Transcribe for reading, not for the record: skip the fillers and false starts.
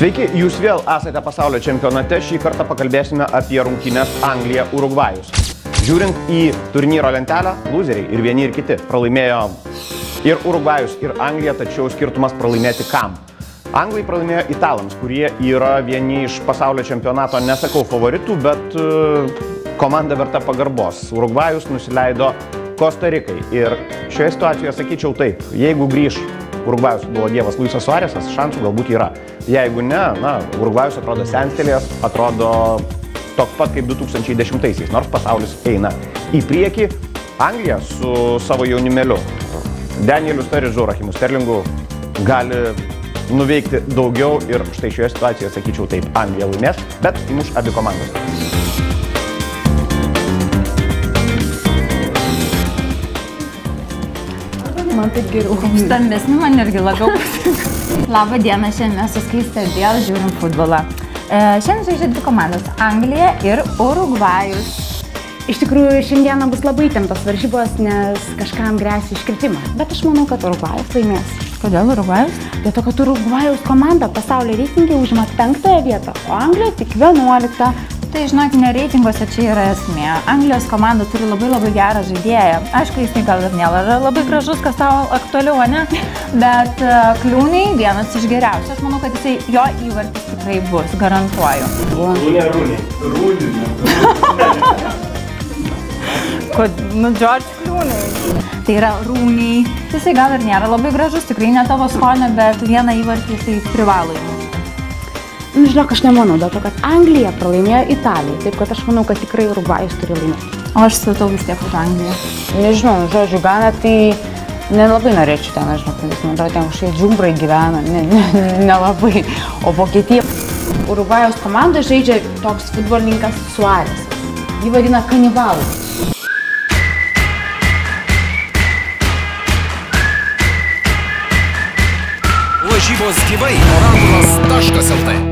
Sveiki, jūs vėl esate pasaulio čempionate. Šį kartą pakalbėsime apie rungtynes Anglija-Urugvajus. Žiūrint į turnyro lentelę, lūzeriai ir vieni ir kiti pralaimėjo ir Urugvajus, ir Anglija, tačiau skirtumas pralaimėti kam? Anglai pralaimėjo italams, kurie yra vieni iš pasaulio čempionato, nesakau favoritų, bet komanda verta pagarbos. Urugvajus nusileido Kostarikai ir šioje situacijoje sakyčiau taip, jeigu grįš Urugvajus buvo dievas Luisas Suaresas, šansų galbūt yra. Jeigu ne, Urugvajus atrodo senstelės, atrodo toks pat kaip 2010-aisiais, nors pasaulis eina į priekį. Anglija su savo jaunimėliu Danieliu Sturridge'u, Rahimu Sterlingu gali nuveikti daugiau ir štai šioje situacijoje sakyčiau taip, Anglija laimės, bet įmuš abi komandos. Man taip geriau. Stambesni man irgi labiau patinka. Labą dieną, šiandien mes su Skaiste vėl žiūrim futbolą. Šiandien žaidžia dvi komandos – Anglija ir Urugvajus. Iš tikrųjų, šiandieną bus labai įtemptos varžybos, nes kažkam gresia iškritimas. Bet aš manau, kad Urugvajus laimės. Kodėl Urugvajus? Dėl to, kad Urugvajus komanda pasaulio reitinge užima 5-ąją vietą, o Anglija tik 11. Tai, žinok, ne reitinguose čia yra esmė. Anglijos komanda turi labai gerą žaidėją. Aišku, jis gal ir nėra labai gražus, kas tau aktualiau, ne? Bet Kliūnai vienas iš geriausių. Aš manau, kad jisai jo įvartis tikrai bus, garantuoju. George Kliūnai. Tai yra Rūniai. Jisai gal ir nėra labai gražus, tikrai ne tavo skonio, bet vieną įvartį jisai privalo įmušti. Žinok, aš nemanau, dėl to, kad Anglija pralaimėjo Italijai, taip kad aš manau, kad tikrai Urugvajus turi laimėti. O aš skaitau vis tiek už Angliją. Nežinau, žodžiu, Gana, tai nelabai norėčiau ten, aš žinau, kad man atrodo, ten kažkokie džumbrai gyvena, nelabai. O Vokietija, Urugvajus komanda žaidžia toks futbolininkas Suaresas. Jį vadina kanibalu. Lažybos gyvai, orangulas.lt